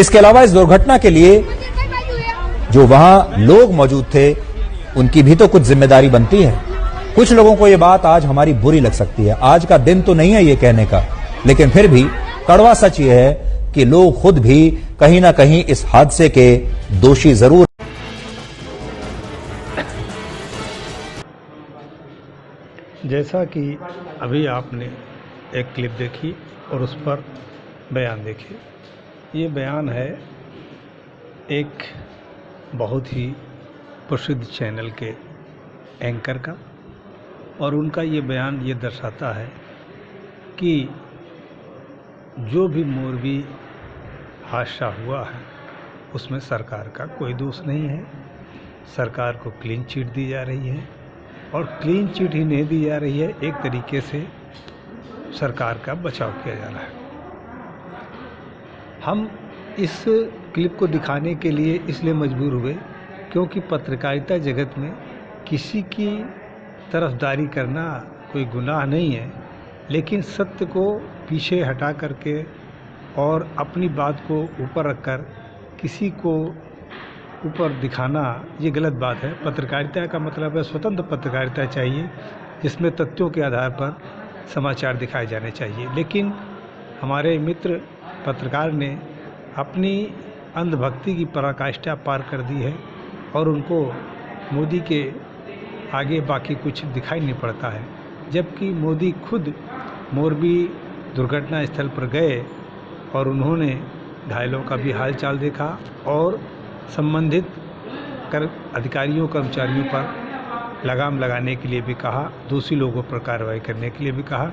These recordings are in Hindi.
इसके अलावा इस दुर्घटना के लिए जो वहां लोग मौजूद थे उनकी भी तो कुछ जिम्मेदारी बनती है। कुछ लोगों को यह बात आज हमारी बुरी लग सकती है, आज का दिन तो नहीं है ये कहने का, लेकिन फिर भी कड़वा सच ये है कि लोग खुद भी कहीं ना कहीं इस हादसे के दोषी जरूर। जैसा कि अभी आपने एक क्लिप देखी और उस पर बयान देखे, ये बयान है एक बहुत ही प्रसिद्ध चैनल के एंकर का, और उनका ये बयान ये दर्शाता है कि जो भी मोरबी हादसा हुआ है उसमें सरकार का कोई दोष नहीं है। सरकार को क्लीन चिट दी जा रही है, और क्लीन चिट ही नहीं दी जा रही है, एक तरीके से सरकार का बचाव किया जा रहा है। हम इस क्लिप को दिखाने के लिए इसलिए मजबूर हुए क्योंकि पत्रकारिता जगत में किसी की तरफदारी करना कोई गुनाह नहीं है, लेकिन सत्य को पीछे हटा करके और अपनी बात को ऊपर रखकर किसी को ऊपर दिखाना ये गलत बात है। पत्रकारिता का मतलब है स्वतंत्र पत्रकारिता चाहिए, जिसमें तथ्यों के आधार पर समाचार दिखाए जाने चाहिए। लेकिन हमारे मित्र पत्रकार ने अपनी अंधभक्ति की पराकाष्ठा पार कर दी है, और उनको मोदी के आगे बाकी कुछ दिखाई नहीं पड़ता है, जबकि मोदी खुद मोरबी दुर्घटना स्थल पर गए और उन्होंने घायलों का भी हाल चाल देखा और संबंधित अधिकारियों कर्मचारियों पर लगाम लगाने के लिए भी कहा, दोषी लोगों पर कार्रवाई करने के लिए भी कहा।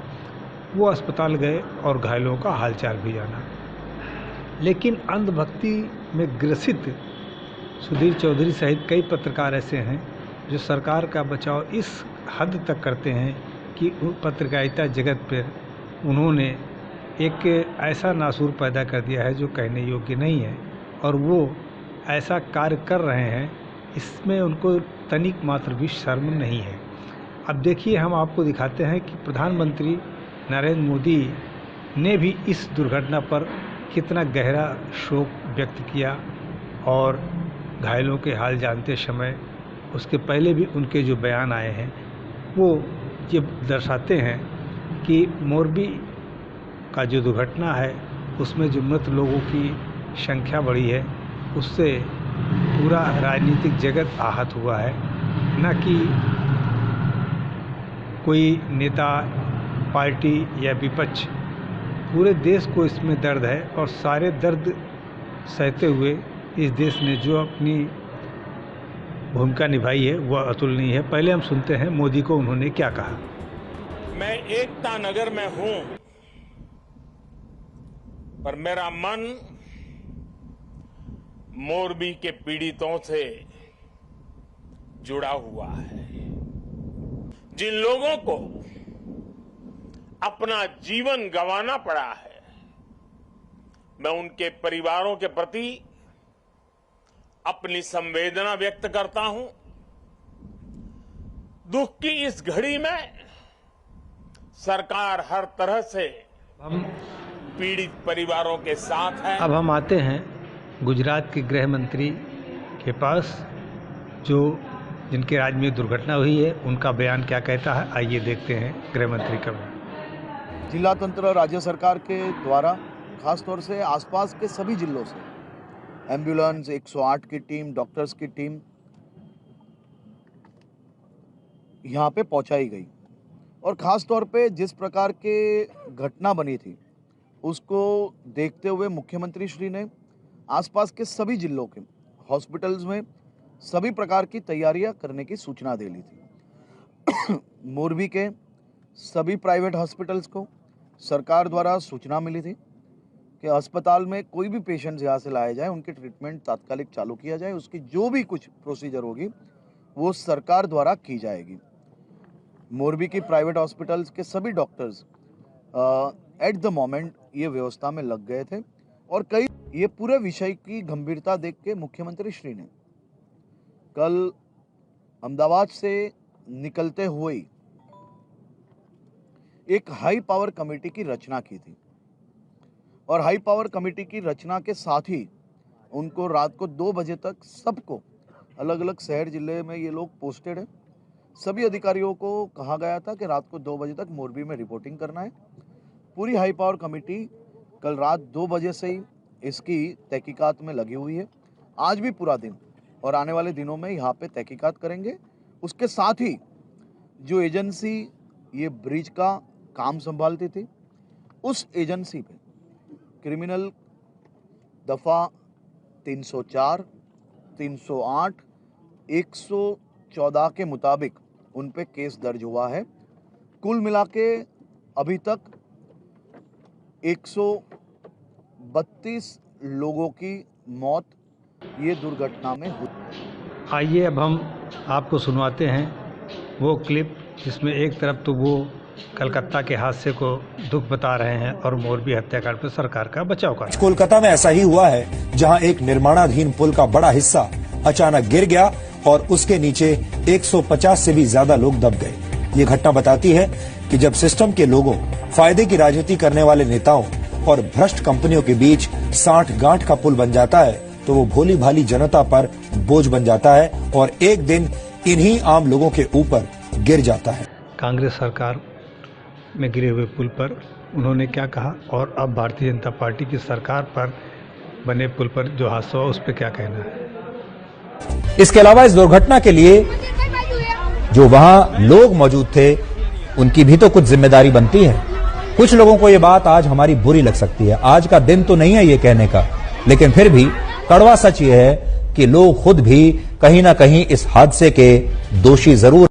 वो अस्पताल गए और घायलों का हालचाल भी जाना। लेकिन अंधभक्ति में ग्रसित सुधीर चौधरी सहित कई पत्रकार ऐसे हैं जो सरकार का बचाव इस हद तक करते हैं कि पत्रकारिता जगत पर उन्होंने एक ऐसा नासूर पैदा कर दिया है जो कहने योग्य नहीं है, और वो ऐसा कार्य कर रहे हैं, इसमें उनको तनिक मात्र भी शर्म नहीं है। अब देखिए, हम आपको दिखाते हैं कि प्रधानमंत्री नरेंद्र मोदी ने भी इस दुर्घटना पर कितना गहरा शोक व्यक्त किया, और घायलों के हाल जानते समय उसके पहले भी उनके जो बयान आए हैं वो ये दर्शाते हैं कि मोरबी का जो दुर्घटना है उसमें जो मृत लोगों की संख्या बढ़ी है उससे पूरा राजनीतिक जगत आहत हुआ है, न कि कोई नेता, पार्टी या विपक्ष। पूरे देश को इसमें दर्द है, और सारे दर्द सहते हुए इस देश ने जो अपनी भूमिका निभाई है वह अतुलनीय है। पहले हम सुनते हैं मोदी को उन्होंने क्या कहा। मैं एकता नगर में हूं, पर मेरा मन मोरबी के पीड़ितों से जुड़ा हुआ है। जिन लोगों को अपना जीवन गंवाना पड़ा है, मैं उनके परिवारों के प्रति अपनी संवेदना व्यक्त करता हूं। दुख की इस घड़ी में सरकार हर तरह से पीड़ित परिवारों के साथ है। अब हम आते हैं गुजरात के गृह मंत्री के पास, जो जिनके राज्य में दुर्घटना हुई है, उनका बयान क्या कहता है, आइए देखते हैं गृह मंत्री का बयान। जिला तंत्र राज्य सरकार के द्वारा खासतौर से आसपास के सभी जिलों से एम्बुलेंस, 108 की टीम, डॉक्टर्स की टीम यहाँ पे पहुँचाई गई, और ख़ास तौर पे जिस प्रकार के घटना बनी थी उसको देखते हुए मुख्यमंत्री श्री ने आसपास के सभी जिलों के हॉस्पिटल्स में सभी प्रकार की तैयारियां करने की सूचना दे ली थी। मोरबी के सभी प्राइवेट हॉस्पिटल्स को सरकार द्वारा सूचना मिली थी कि अस्पताल में कोई भी पेशेंट्स यहाँ से लाए जाए, उनकी ट्रीटमेंट तात्कालिक चालू किया जाए, उसकी जो भी कुछ प्रोसीजर होगी वो सरकार द्वारा की जाएगी। मोरबी की प्राइवेट हॉस्पिटल्स के सभी डॉक्टर्स एट द मोमेंट ये व्यवस्था में लग गए थे, और कई ये पूरे विषय की गंभीरता देख के मुख्यमंत्री श्री ने कल अहमदाबाद से निकलते हुए एक हाई पावर कमेटी की रचना की थी, और हाई पावर कमेटी की रचना के साथ ही उनको रात को 2 बजे तक सबको अलग अलग शहर जिले में ये लोग पोस्टेड है। सभी अधिकारियों को कहा गया था कि रात को 2 बजे तक मोरबी में रिपोर्टिंग करना है। पूरी हाई पावर कमेटी कल रात 2 बजे से ही इसकी तहकीकात में लगी हुई है। आज भी पूरा दिन और आने वाले दिनों में यहाँ पे तहकीकात करेंगे। उसके साथ ही जो एजेंसी ये ब्रिज का काम संभालती थी, उस एजेंसी पे क्रिमिनल दफ़ा 304, 308, 114 के मुताबिक उन पे केस दर्ज हुआ है। कुल मिला के अभी तक 132 लोगों की मौत ये दुर्घटना में हुई। आइए अब हम आपको सुनवाते हैं वो क्लिप जिसमें एक तरफ तो वो कलकत्ता के हादसे को दुख बता रहे हैं और मोरबी हत्याकांड पर सरकार का बचाव कर। कोलकाता में ऐसा ही हुआ है, जहां एक निर्माणाधीन पुल का बड़ा हिस्सा अचानक गिर गया और उसके नीचे 150 से भी ज्यादा लोग दब गए। ये घटना बताती है कि जब सिस्टम के लोगों, फायदे की राजनीति करने वाले नेताओं और भ्रष्ट कंपनियों के बीच साठ-गांठ का पुल बन जाता है, तो वो भोली भाली जनता पर बोझ बन जाता है और एक दिन इन्हीं आम लोगों के ऊपर गिर जाता है। कांग्रेस सरकार में गिरे हुए पुल पर उन्होंने क्या कहा और अब भारतीय जनता पार्टी की सरकार पर बने पुल पर जो हादसा हुआ उस पर क्या कहना है। इसके अलावा इस दुर्घटना के लिए जो वहां लोग मौजूद थे, उनकी भी तो कुछ जिम्मेदारी बनती है। कुछ लोगों को ये बात आज हमारी बुरी लग सकती है, आज का दिन तो नहीं है ये कहने का, लेकिन फिर भी कड़वा सच ये है कि लोग खुद भी कहीं ना कहीं इस हादसे के दोषी जरूर